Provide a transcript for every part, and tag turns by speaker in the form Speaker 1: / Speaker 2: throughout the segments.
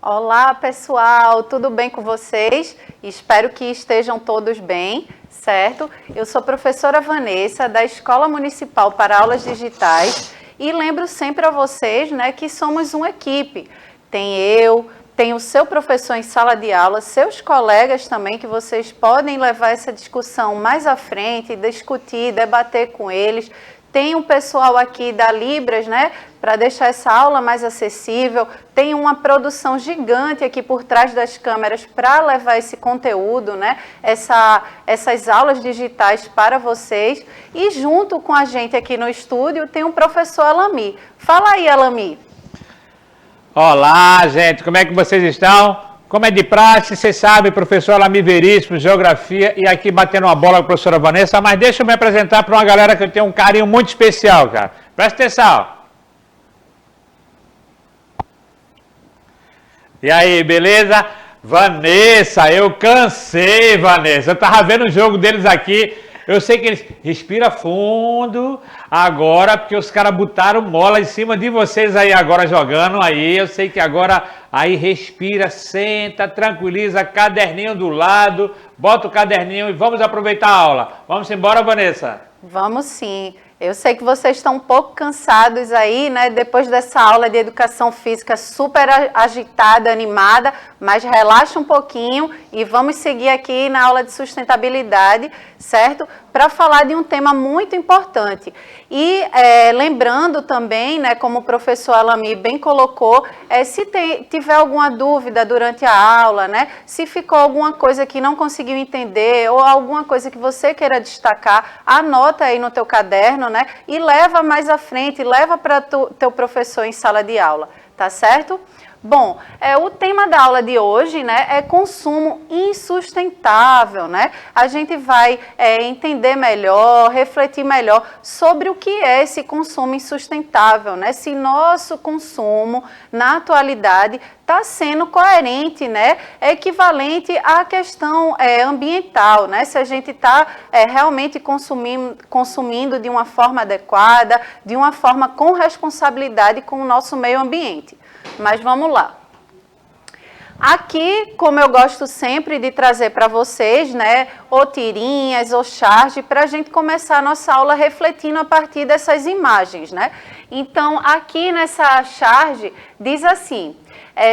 Speaker 1: Olá, pessoal, tudo bem com vocês? Espero que estejam todos bem, certo? Eu sou a professora Vanessa, da Escola Municipal para Aulas Digitais, e lembro sempre a vocês, né, que somos uma equipe. Tem o seu professor em sala de aula, seus colegas também, que vocês podem levar essa discussão mais à frente, discutir, debater com eles. Tem um pessoal aqui da Libras, né, para deixar essa aula mais acessível. Tem uma produção gigante aqui por trás das câmeras para levar esse conteúdo, né, essas aulas digitais para vocês. E junto com a gente aqui no estúdio tem o professor Alami. Fala aí, Alami.
Speaker 2: Olá, gente, como é que vocês estão? Como é de praxe, vocês sabem, professor Alami Veríssimo, Geografia, e aqui batendo uma bola com a professora Vanessa, mas deixa eu me apresentar para uma galera que eu tenho um carinho muito especial, cara. Presta atenção. E aí, beleza? Vanessa, eu cansei, Vanessa. Eu tava vendo o jogo deles aqui. Eu sei que eles respira fundo agora, porque os caras botaram mola em cima de vocês aí agora jogando aí. Eu sei que agora aí respira, senta, tranquiliza, caderninho do lado, bota o caderninho e vamos aproveitar a aula. Vamos embora, Vanessa?
Speaker 1: Vamos sim. Eu sei que vocês estão um pouco cansados aí, né, depois dessa aula de educação física super agitada, animada, mas relaxa um pouquinho e vamos seguir aqui na aula de sustentabilidade, certo? Para falar de um tema muito importante. E lembrando também, né, como o professor Alami bem colocou, se tiver alguma dúvida durante a aula, né, se ficou alguma coisa que não conseguiu entender ou alguma coisa que você queira destacar, anota aí no teu caderno, né, e leva mais à frente, leva para teu professor em sala de aula, tá certo? Bom, o tema da aula de hoje, né, é consumo insustentável, né? A gente vai entender melhor, refletir melhor sobre o que é esse consumo insustentável, né? Se nosso consumo, na atualidade, está sendo coerente, né? É equivalente à questão ambiental, né? Se a gente está realmente consumindo de uma forma adequada, de uma forma com responsabilidade com o nosso meio ambiente. Mas vamos lá. Aqui, como eu gosto sempre de trazer para vocês, né, ou tirinhas ou charge, para a gente começar a nossa aula refletindo a partir dessas imagens, né? Então, aqui nessa charge, diz assim,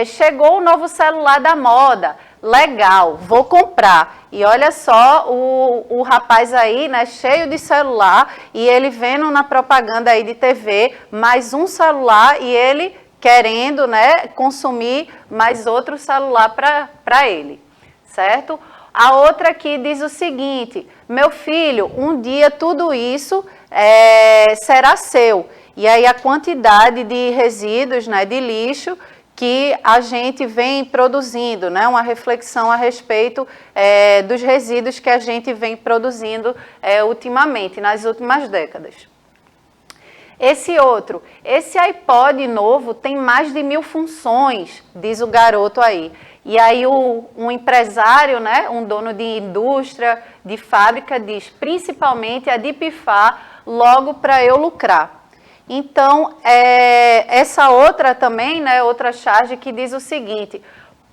Speaker 1: chegou o novo celular da moda, legal, vou comprar. E olha só o rapaz aí, né, cheio de celular, e ele vendo na propaganda aí de TV, mais um celular, e ele querendo, né, consumir mais outro celular para ele, certo? A outra aqui diz o seguinte, meu filho, um dia tudo isso será seu. E aí a quantidade de resíduos, né, de lixo que a gente vem produzindo, né, uma reflexão a respeito dos resíduos que a gente vem ultimamente, nas últimas décadas. Esse iPod novo tem mais de 1000 funções, diz o garoto aí. E aí um empresário, né, um dono de indústria, de fábrica, diz, principalmente é de pifar logo para eu lucrar. Então, essa outra também, né, outra charge que diz o seguinte,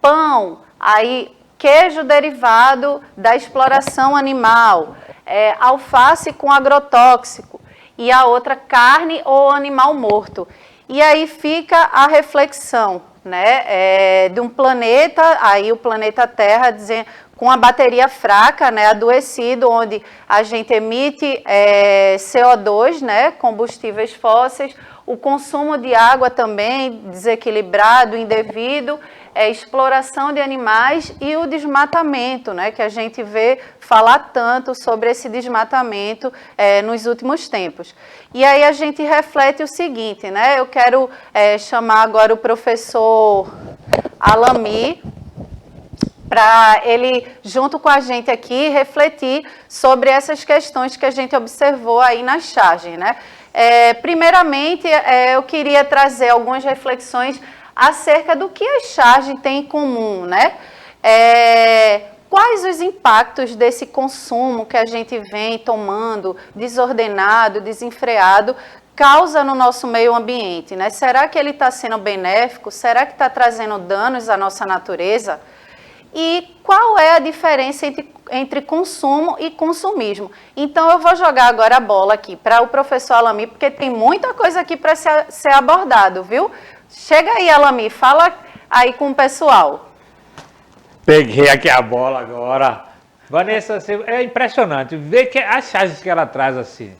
Speaker 1: pão, aí queijo derivado da exploração animal, alface com agrotóxico, e a outra carne ou animal morto. E aí fica a reflexão, né, de um planeta, aí o planeta Terra, com a bateria fraca, né, adoecido, onde a gente emite CO2, né, combustíveis fósseis, o consumo de água também desequilibrado, indevido, exploração de animais e o desmatamento, né, que a gente vê falar tanto sobre esse desmatamento nos últimos tempos. E aí a gente reflete o seguinte, né, eu quero chamar agora o professor Alami, para ele, junto com a gente aqui, refletir sobre essas questões que a gente observou aí nas charges, né. Primeiramente, eu queria trazer algumas reflexões acerca do que as charges têm em comum, né? Quais os impactos desse consumo que a gente vem tomando desordenado, desenfreado, causa no nosso meio ambiente, né? Será que ele está sendo benéfico? Será que está trazendo danos à nossa natureza? E qual é a diferença entre consumo e consumismo? Então, eu vou jogar agora a bola aqui para o professor Alami, porque tem muita coisa aqui para ser abordado, viu? Chega aí, Alami, fala aí com o pessoal.
Speaker 2: Peguei aqui a bola agora. Vanessa, é impressionante ver que as charges que ela traz assim.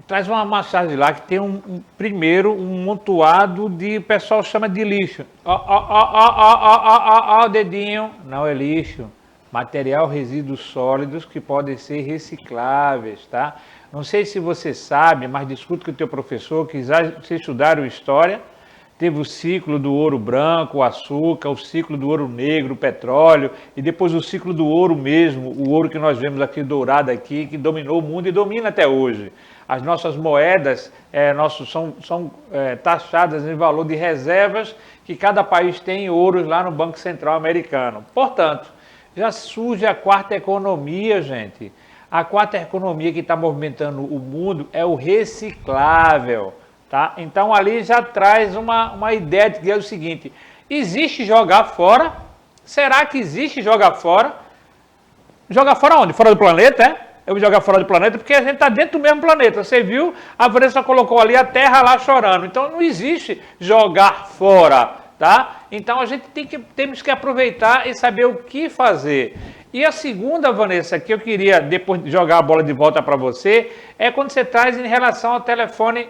Speaker 2: Traz uma charge lá que tem primeiro um montuado de, o pessoal chama de lixo. Ó, o dedinho, não é lixo. Material, resíduos sólidos que podem ser recicláveis, tá? Não sei se você sabe, mas discuto com o teu professor, que se estudaram história, teve o ciclo do ouro branco, o açúcar, o ciclo do ouro negro, o petróleo, e depois o ciclo do ouro mesmo, o ouro que nós vemos aqui dourado aqui, que dominou o mundo e domina até hoje. As nossas moedas são taxadas em valor de reservas que cada país tem em ouros lá no Banco Central americano. Portanto, já surge a quarta economia, gente. A quarta economia que está movimentando o mundo é o reciclável. Tá? Então ali já traz uma ideia de que é o seguinte: existe jogar fora? Será que existe jogar fora? Jogar fora onde? Fora do planeta, é? Eu vou jogar fora do planeta porque a gente está dentro do mesmo planeta. Você viu? A Vanessa colocou ali a Terra lá chorando. Então não existe jogar fora, tá? Então a gente temos que aproveitar e saber o que fazer. E a segunda, Vanessa, que eu queria depois jogar a bola de volta para você, é quando você traz em relação ao telefone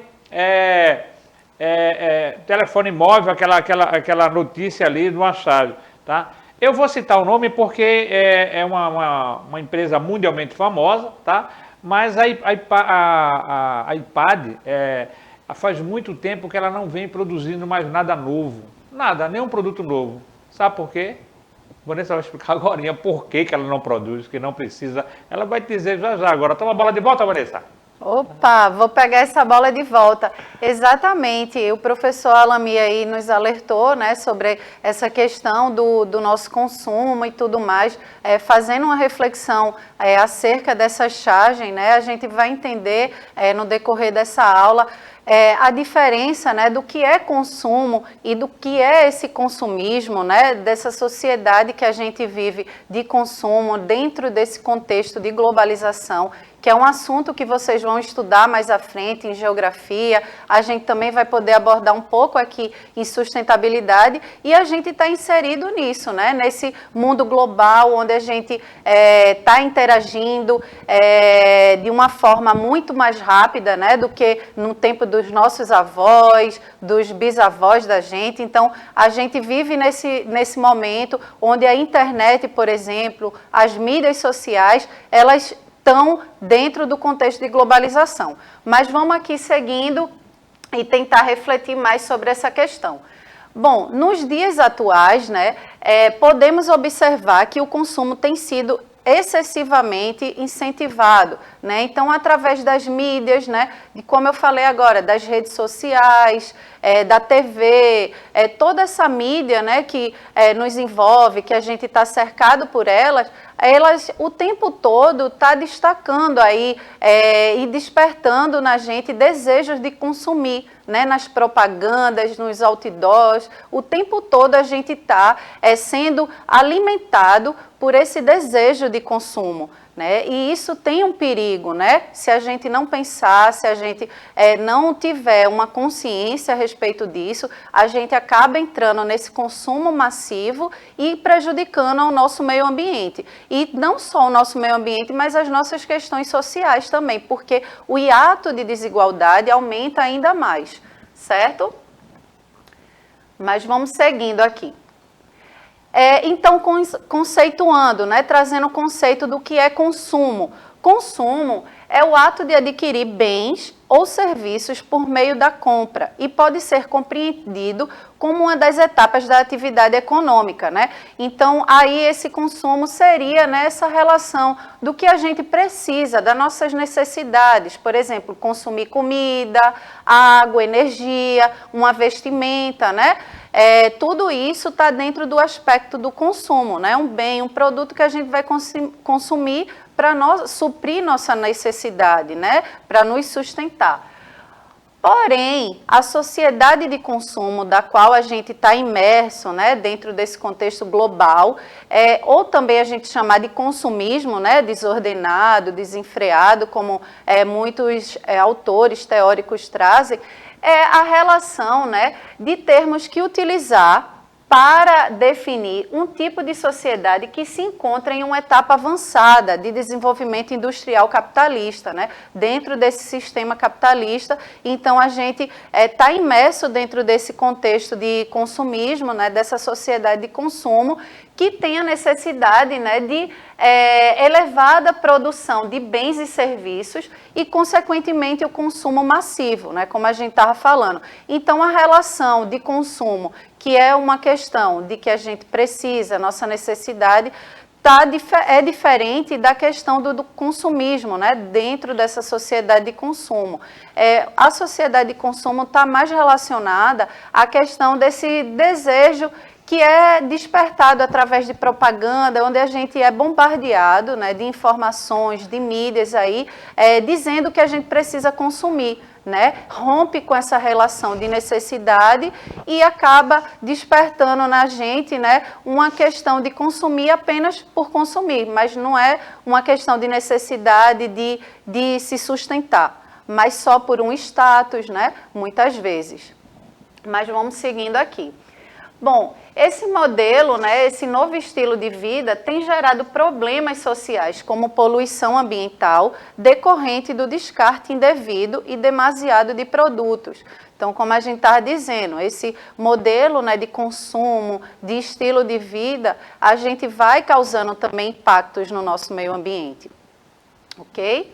Speaker 2: telefone móvel, aquela notícia ali do chave, tá? Eu vou citar o nome porque é uma empresa mundialmente famosa, tá? Mas a iPad faz muito tempo que ela não vem produzindo mais nada novo. Nada, nenhum produto novo. Sabe por quê? Vanessa vai explicar agora por que ela não produz, que não precisa. Ela vai te dizer já já. Agora, toma a bola de volta, Vanessa.
Speaker 1: Opa, vou pegar essa bola de volta. Exatamente, o professor Alami aí nos alertou, né, sobre essa questão do nosso consumo e tudo mais, fazendo uma reflexão acerca dessa chargem, né, a gente vai entender no decorrer dessa aula a diferença, né, do que é consumo e do que é esse consumismo, né, dessa sociedade que a gente vive de consumo dentro desse contexto de globalização, que é um assunto que vocês vão estudar mais à frente em geografia. A gente também vai poder abordar um pouco aqui em sustentabilidade e a gente está inserido nisso, né? Nesse mundo global onde a gente está interagindo de uma forma muito mais rápida, né, do que no tempo dos nossos avós, dos bisavós da gente. Então, a gente vive nesse momento onde a internet, por exemplo, as mídias sociais, elas estão dentro do contexto de globalização. Mas vamos aqui seguindo e tentar refletir mais sobre essa questão. Bom, nos dias atuais, né, podemos observar que o consumo tem sido excessivamente incentivado, né? Então, através das mídias, né, de como eu falei agora, das redes sociais, da TV, toda essa mídia, né, que nos envolve, que a gente está cercado por elas o tempo todo está destacando aí e despertando na gente desejos de consumir, né, nas propagandas, nos outdoors. O tempo todo a gente está sendo alimentado por esse desejo de consumo, né? E isso tem um perigo, né? Se a gente não pensar, se a gente não tiver uma consciência a respeito disso, a gente acaba entrando nesse consumo massivo e prejudicando o nosso meio ambiente. E não só o nosso meio ambiente, mas as nossas questões sociais também, porque o hiato de desigualdade aumenta ainda mais, certo? Mas vamos seguindo aqui. Então, conceituando, né, trazendo o conceito do que é consumo. Consumo é o ato de adquirir bens ou serviços por meio da compra e pode ser compreendido como uma das etapas da atividade econômica, né? Então, aí esse consumo seria, né, essa relação do que a gente precisa, das nossas necessidades, por exemplo, consumir comida, água, energia, uma vestimenta, né? Tudo isso está dentro do aspecto do consumo, né? Um bem, um produto que a gente vai consumir para suprir nossa necessidade, né? Para nos sustentar. Porém, a sociedade de consumo da qual a gente está imerso, né, dentro desse contexto global, ou também a gente chamar de consumismo, né, desordenado, desenfreado, como muitos autores teóricos trazem, é a relação, né, de termos que utilizar para definir um tipo de sociedade que se encontra em uma etapa avançada de desenvolvimento industrial capitalista, né? Dentro desse sistema capitalista. Então, a gente está imerso dentro desse contexto de consumismo, né? Dessa sociedade de consumo, que tem a necessidade, né, de elevada produção de bens e serviços e, consequentemente, o consumo massivo, né, como a gente estava falando. Então, a relação de consumo, que é uma questão de que a gente precisa, nossa necessidade, é diferente da questão do consumismo, né, dentro dessa sociedade de consumo. A sociedade de consumo está mais relacionada à questão desse desejo que é despertado através de propaganda, onde a gente é bombardeado, né, de informações, de mídias aí, dizendo que a gente precisa consumir, né, rompe com essa relação de necessidade e acaba despertando na gente, né, uma questão de consumir apenas por consumir, mas não é uma questão de necessidade de se sustentar, mas só por um status, né, muitas vezes. Mas vamos seguindo aqui. Bom, esse modelo, né, esse novo estilo de vida tem gerado problemas sociais, como poluição ambiental decorrente do descarte indevido e demasiado de produtos. Então, como a gente estava dizendo, esse modelo, né, de consumo, de estilo de vida, a gente vai causando também impactos no nosso meio ambiente. Ok?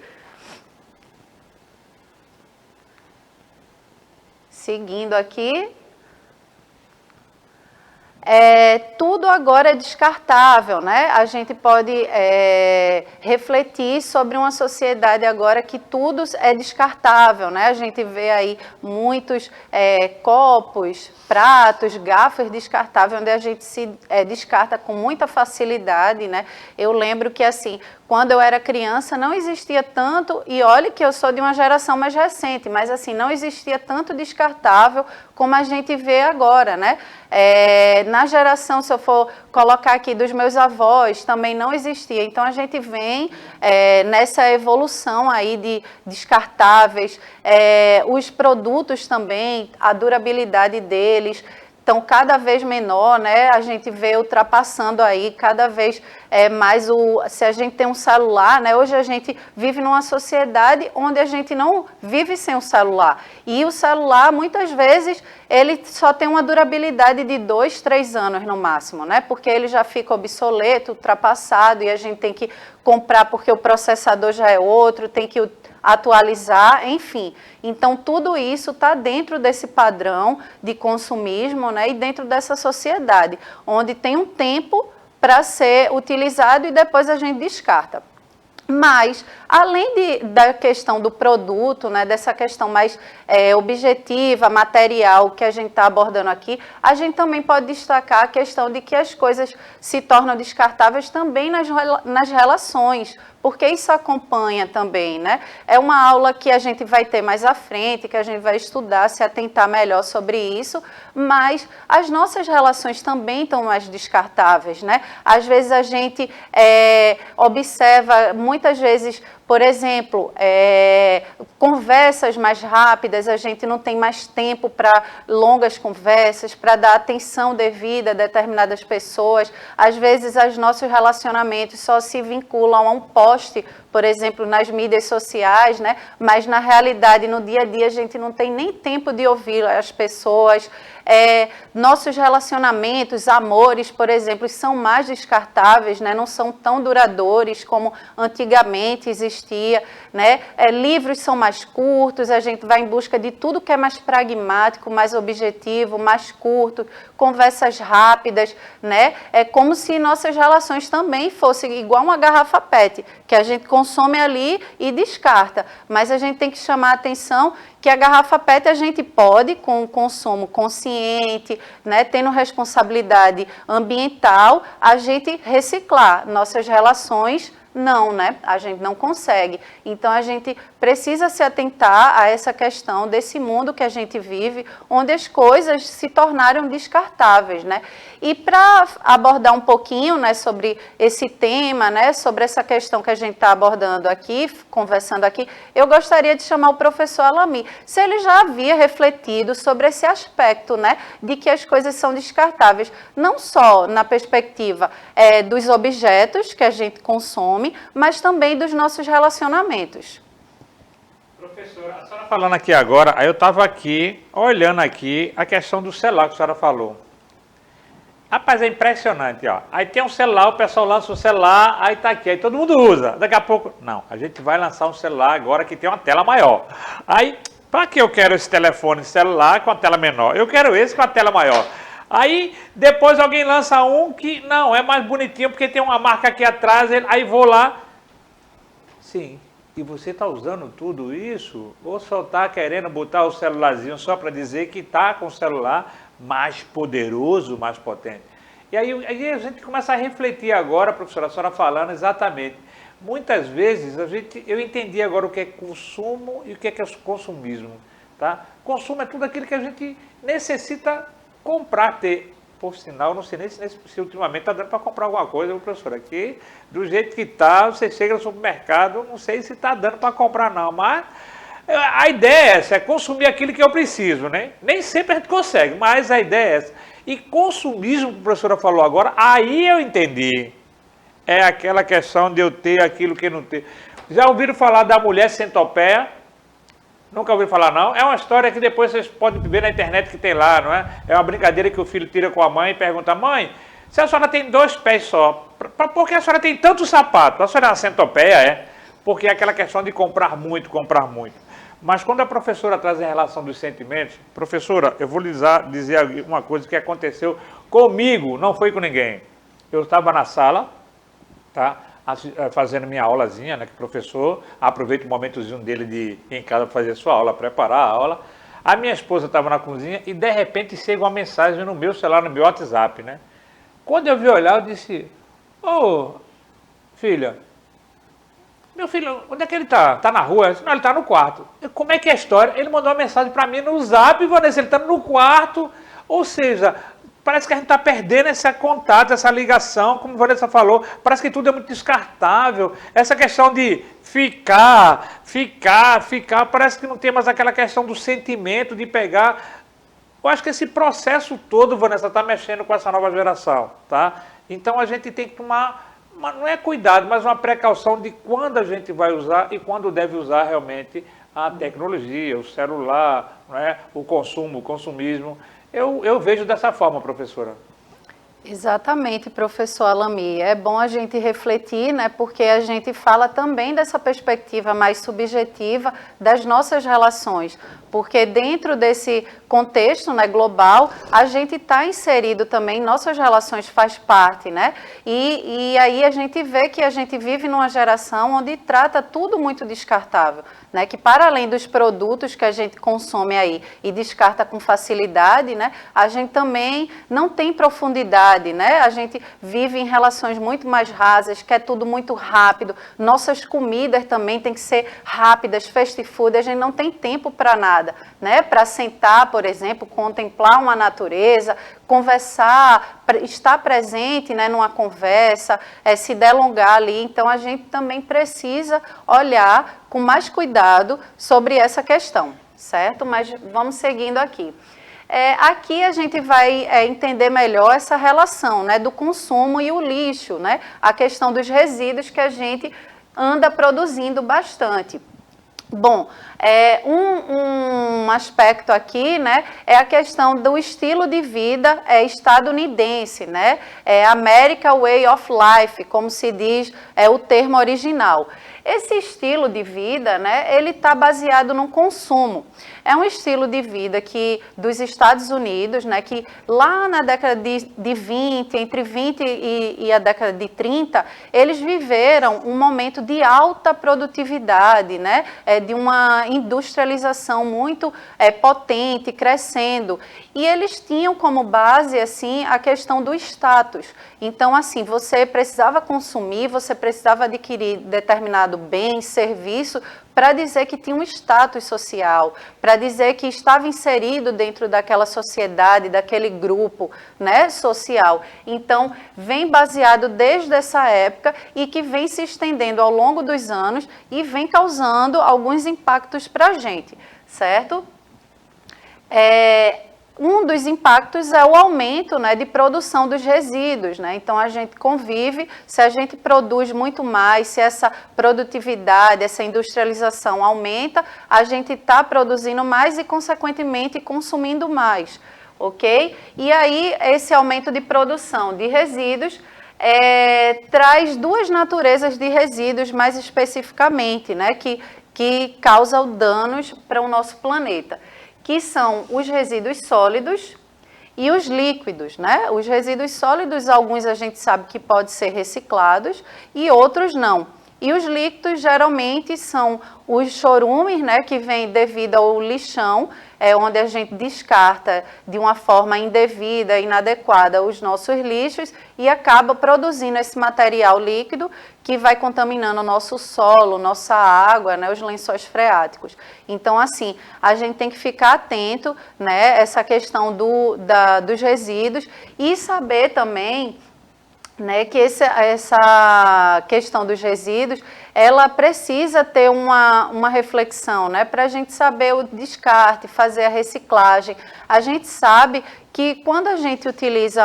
Speaker 1: Seguindo aqui. Tudo agora é descartável, né? A gente pode refletir sobre uma sociedade agora que tudo é descartável, né? A gente vê aí muitos copos, pratos, garfos descartáveis, onde a gente se descarta com muita facilidade, né? Eu lembro que, assim, quando eu era criança não existia tanto, e olha que eu sou de uma geração mais recente, mas assim, não existia tanto descartável como a gente vê agora, né? Na geração, se eu for colocar aqui dos meus avós, também não existia. Então, a gente vem nessa evolução aí de descartáveis, os produtos também, a durabilidade deles, então, cada vez menor, né, a gente vê ultrapassando aí cada vez mais se a gente tem um celular, né, hoje a gente vive numa sociedade onde a gente não vive sem o celular. E o celular, muitas vezes, ele só tem uma durabilidade de 2, 3 anos no máximo, né, porque ele já fica obsoleto, ultrapassado, e a gente tem que comprar porque o processador já é outro, tem que atualizar, enfim. Então, tudo isso está dentro desse padrão de consumismo, né, e dentro dessa sociedade, onde tem um tempo para ser utilizado e depois a gente descarta. Mas, além da questão do produto, né, dessa questão mais objetiva, material que a gente está abordando aqui, a gente também pode destacar a questão de que as coisas se tornam descartáveis também nas relações, porque isso acompanha também, né? É uma aula que a gente vai ter mais à frente, que a gente vai estudar, se atentar melhor sobre isso, mas as nossas relações também estão mais descartáveis, né? Às vezes a gente observa, muitas vezes, por exemplo, conversas mais rápidas, a gente não tem mais tempo para longas conversas, para dar atenção devida a determinadas pessoas. Às vezes, os nossos relacionamentos só se vinculam a um post, por exemplo, nas mídias sociais, né? Mas, na realidade, no dia a dia, a gente não tem nem tempo de ouvir as pessoas. Nossos relacionamentos, amores, por exemplo, são mais descartáveis, né? Não são tão duradouros como antigamente existia, né? Livros são mais curtos, a gente vai em busca de tudo que é mais pragmático, mais objetivo, mais curto, conversas rápidas, né? É como se nossas relações também fossem igual uma garrafa PET, que a gente consome ali e descarta, mas a gente tem que chamar a atenção que a garrafa PET a gente pode, com o consumo consciente, né, tendo responsabilidade ambiental, a gente reciclar. Nossas relações Não, né? A gente não consegue. Então, a gente precisa se atentar a essa questão desse mundo que a gente vive, onde as coisas se tornaram descartáveis, né? E para abordar um pouquinho, né, sobre esse tema, né, sobre essa questão que a gente está abordando aqui, conversando aqui, eu gostaria de chamar o professor Alami, se ele já havia refletido sobre esse aspecto, né, de que as coisas são descartáveis, não só na perspectiva dos objetos que a gente consome, mas também dos nossos relacionamentos.
Speaker 2: Professora, a senhora falando aqui agora, aí eu estava aqui, olhando aqui a questão do celular que a senhora falou. Rapaz, é impressionante, ó. Aí tem um celular, o pessoal lança o celular, aí tá aqui, aí todo mundo usa. Daqui a pouco, não, a gente vai lançar um celular agora que tem uma tela maior. Aí, para que eu quero esse telefone celular com a tela menor? Eu quero esse com a tela maior. Aí, depois alguém lança um que, não, é mais bonitinho porque tem uma marca aqui atrás, aí vou lá. Sim, e você está usando tudo isso? Ou só está querendo botar o celularzinho só para dizer que está com o celular mais poderoso, mais potente? E aí a gente começa a refletir agora, professora, a senhora falando exatamente. Muitas vezes eu entendi agora o que é consumo e o que é consumismo. Tá? Consumo é tudo aquilo que a gente necessita comprar, ter. Por sinal, não sei nem se ultimamente está dando para comprar alguma coisa, professora. Aqui, do jeito que está, você chega no supermercado, não sei se está dando para comprar não, mas a ideia é essa, é consumir aquilo que eu preciso, né? Nem sempre a gente consegue, mas a ideia é essa. E consumismo, que a professora falou agora, aí eu entendi. É aquela questão de eu ter aquilo que não ter. Já ouviram falar da mulher centopeia? Nunca ouvi falar, não. É uma história que depois vocês podem ver na internet que tem lá, não é? É uma brincadeira que o filho tira com a mãe e pergunta: mãe, se a senhora tem 2 pés só, por que a senhora tem tanto sapato? A senhora é uma centopeia, é? Porque é aquela questão de comprar muito, comprar muito. Mas quando a professora traz em relação dos sentimentos, professora, eu vou lhe dizer uma coisa que aconteceu comigo, não foi com ninguém. Eu estava na sala, tá? Fazendo minha aulazinha, né, que professor, aproveita o momentozinho dele de ir em casa para fazer sua aula, preparar a aula. A minha esposa estava na cozinha e de repente chega uma mensagem no meu celular, no meu WhatsApp, né? Quando eu vi olhar, eu disse: ô, filha, meu filho, onde é que ele está? Está na rua? Eu disse: não, ele está no quarto. Como é que é a história? Ele mandou uma mensagem para mim no Zap, Vanessa, ele está no quarto. Ou seja, parece que a gente está perdendo esse contato, essa ligação, como a Vanessa falou, parece que tudo é muito descartável. Essa questão de ficar, parece que não tem mais aquela questão do sentimento, de pegar. Eu acho que esse processo todo, Vanessa, está mexendo com essa nova geração, tá? Então a gente tem que tomar, não é cuidado, mas uma precaução de quando a gente vai usar e quando deve usar realmente a tecnologia, o celular, não é? O consumo, o consumismo. Eu vejo dessa forma, professora.
Speaker 1: Exatamente, professor Alami. É bom a gente refletir, né, porque a gente fala também dessa perspectiva mais subjetiva das nossas relações, porque dentro desse contexto, né, global, a gente está inserido também, nossas relações faz parte, né, e aí a gente vê que a gente vive numa geração onde trata tudo muito descartável, né, que para além dos produtos que a gente consome aí e descarta com facilidade, né, a gente também não tem profundidade, né, a gente vive em relações muito mais rasas, quer tudo muito rápido, nossas comidas também tem que ser rápidas, fast food, a gente não tem tempo para nada, né, para sentar, por exemplo, contemplar uma natureza, conversar, estar presente, né, numa conversa, se delongar ali. Então, a gente também precisa olhar com mais cuidado sobre essa questão, certo? Mas vamos seguindo aqui. Aqui a gente vai entender melhor essa relação, né, do consumo e o lixo, né, a questão dos resíduos que a gente anda produzindo bastante. Bom, um aspecto aqui, né, é a questão do estilo de vida estadunidense, né, American Way of Life, como se diz o termo original. Esse estilo de vida, né, ele está baseado no consumo. É um estilo de vida que dos Estados Unidos, né, que lá na década de 20, entre 20 e a década de 30, eles viveram um momento de alta produtividade, né, de uma industrialização muito potente, crescendo. E eles tinham como base, assim, a questão do status. Então, assim, você precisava consumir, você precisava adquirir determinado bem, serviço, para dizer que tinha um status social, para dizer que estava inserido dentro daquela sociedade, daquele grupo, né, social. Então, vem baseado desde essa época e que vem se estendendo ao longo dos anos e vem causando alguns impactos para a gente, certo? Um dos impactos é o aumento, né, de produção dos resíduos, né? Então a gente convive, se a gente produz muito mais, se essa produtividade, essa industrialização aumenta, a gente está produzindo mais e consequentemente consumindo mais, ok? E aí esse aumento de produção de resíduos traz duas naturezas de resíduos mais especificamente, né, que causam danos para o nosso planeta, que são os resíduos sólidos e os líquidos, né? Os resíduos sólidos, alguns a gente sabe que podem ser reciclados e outros não. E os líquidos geralmente são os chorumes, né, que vem devido ao lixão, onde a gente descarta de uma forma indevida, inadequada os nossos lixos e acaba produzindo esse material líquido que vai contaminando o nosso solo, nossa água, né, os lençóis freáticos. Então, assim, a gente tem que ficar atento, né, essa questão dos resíduos e saber também, né, que essa questão dos resíduos, ela precisa ter uma reflexão, né, para a gente saber o descarte, fazer a reciclagem. A gente sabe que quando a gente utiliza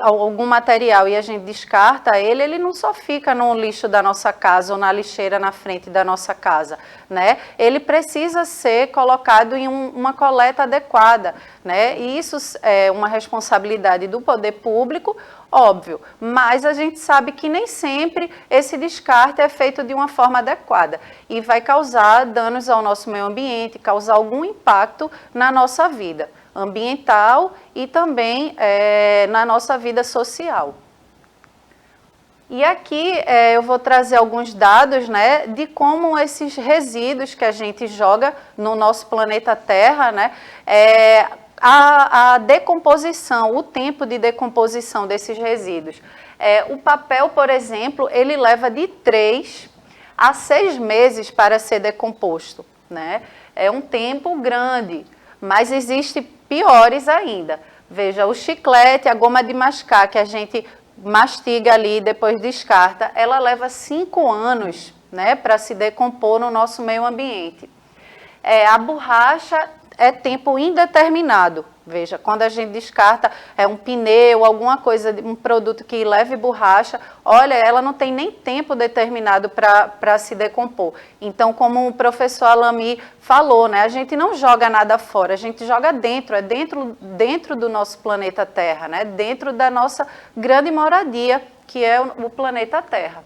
Speaker 1: algum material e a gente descarta ele não só fica no lixo da nossa casa ou na lixeira na frente da nossa casa, né? Ele precisa ser colocado em uma coleta adequada, né? E isso é uma responsabilidade do poder público, óbvio, mas a gente sabe que nem sempre esse descarte é feito de uma forma adequada e vai causar danos ao nosso meio ambiente, causar algum impacto na nossa vida ambiental e também na nossa vida social. E aqui eu vou trazer alguns dados, né, de como esses resíduos que a gente joga no nosso planeta Terra, né, a decomposição, o tempo de decomposição desses resíduos. O papel, por exemplo, ele leva de 3 a 6 meses para ser decomposto, né? É um tempo grande, mas existem piores ainda. Veja, o chiclete, a goma de mascar, que a gente mastiga ali e depois descarta, ela leva 5 anos, né, para se decompor no nosso meio ambiente. A borracha é tempo indeterminado. Veja, quando a gente descarta um pneu, alguma coisa, um produto que leve borracha, olha, ela não tem nem tempo determinado para se decompor. Então, como o professor Alami falou, né, a gente não joga nada fora, a gente joga dentro, dentro do nosso planeta Terra, né, dentro da nossa grande moradia, que é o planeta Terra.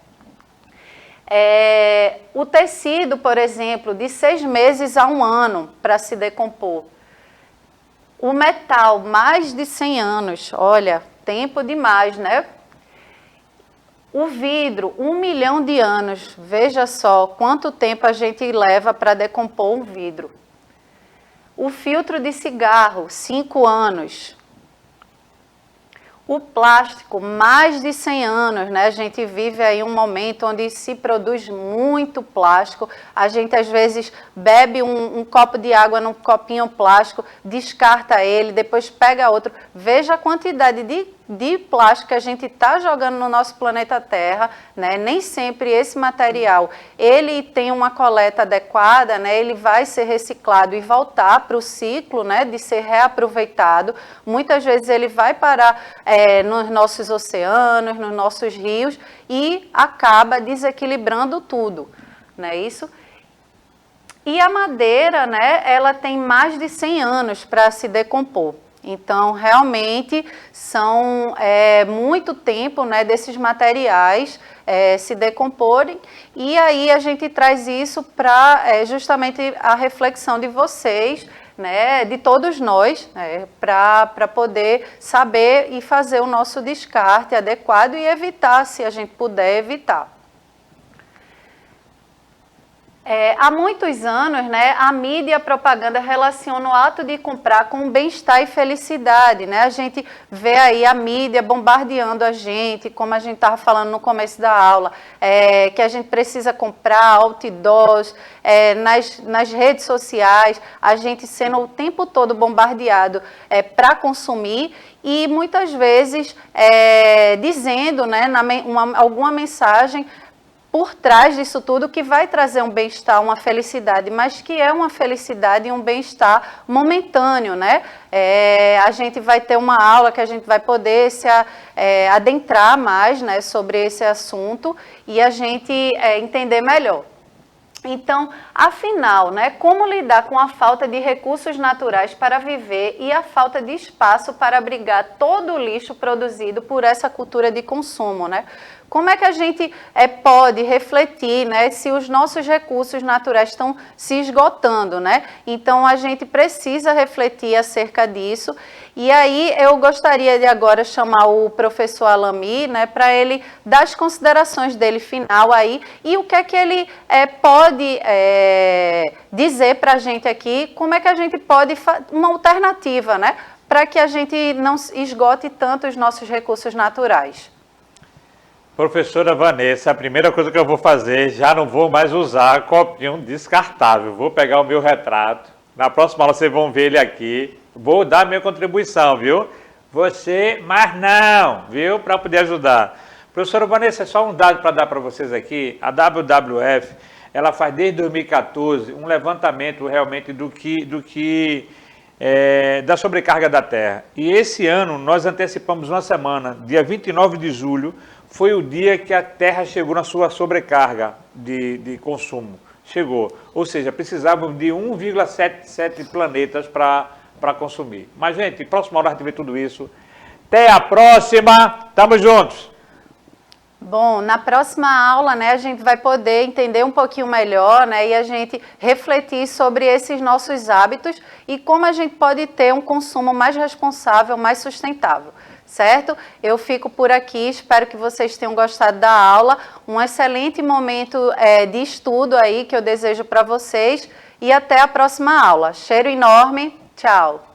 Speaker 1: O tecido, por exemplo, de 6 meses a 1 ano para se decompor. O metal, mais de 100 anos, olha, tempo demais, né? O vidro, 1 milhão de anos, veja só quanto tempo a gente leva para decompor um vidro. O filtro de cigarro, 5 anos. O plástico, mais de 100 anos, né? A gente vive aí um momento onde se produz muito plástico. A gente, às vezes, bebe um copo de água num copinho plástico, descarta ele, depois pega outro. Veja a quantidade de plástico que a gente está jogando no nosso planeta Terra, né? Nem sempre esse material, ele tem uma coleta adequada, né? Ele vai ser reciclado e voltar para o ciclo, né? De ser reaproveitado. Muitas vezes ele vai parar nos nossos oceanos, nos nossos rios e acaba desequilibrando tudo, não é isso? E a madeira, né? Ela tem mais de 100 anos para se decompor. Então, realmente, são muito tempo, né, desses materiais se decomporem, e aí a gente traz isso para justamente a reflexão de vocês, né, de todos nós, né, para poder saber e fazer o nosso descarte adequado e evitar, se a gente puder evitar. Há muitos anos, né, a mídia e a propaganda relacionam o ato de comprar com bem-estar e felicidade, né? A gente vê aí a mídia bombardeando a gente, como a gente estava falando no começo da aula, que a gente precisa comprar outdoors, nas redes sociais, a gente sendo o tempo todo bombardeado para consumir, e muitas vezes dizendo, né, alguma mensagem por trás disso tudo que vai trazer um bem-estar, uma felicidade, mas que é uma felicidade e um bem-estar momentâneo, né? A gente vai ter uma aula que a gente vai poder se adentrar mais, né, sobre esse assunto e a gente entender melhor. Então, afinal, né, como lidar com a falta de recursos naturais para viver e a falta de espaço para abrigar todo o lixo produzido por essa cultura de consumo, né? Como é que a gente pode refletir, né, se os nossos recursos naturais estão se esgotando, né? Então, a gente precisa refletir acerca disso. E aí, eu gostaria de agora chamar o professor Alami, né, para ele dar as considerações dele final aí e o que é que ele pode dizer para a gente aqui, como é que a gente pode, uma alternativa, né, para que a gente não esgote tanto os nossos recursos naturais.
Speaker 2: Professora Vanessa, a primeira coisa que eu vou fazer, já não vou mais usar copinho descartável. Vou pegar o meu retrato. Na próxima aula vocês vão ver ele aqui. Vou dar minha contribuição, viu? Você, mas não, viu? Para poder ajudar. Professora Vanessa, é só um dado para dar para vocês aqui. A WWF, ela faz desde 2014 um levantamento realmente da sobrecarga da Terra. E esse ano nós antecipamos uma semana, dia 29 de julho, foi o dia que a Terra chegou na sua sobrecarga de consumo. Chegou. Ou seja, precisávamos de 1,77 planetas para consumir. Mas, gente, próxima hora a gente vê tudo isso. Até a próxima. Tamo juntos.
Speaker 1: Bom, na próxima aula, né, a gente vai poder entender um pouquinho melhor, né, e a gente refletir sobre esses nossos hábitos e como a gente pode ter um consumo mais responsável, mais sustentável. Certo? Eu fico por aqui, espero que vocês tenham gostado da aula, um excelente momento de estudo aí que eu desejo para vocês e até a próxima aula. Cheiro enorme, tchau!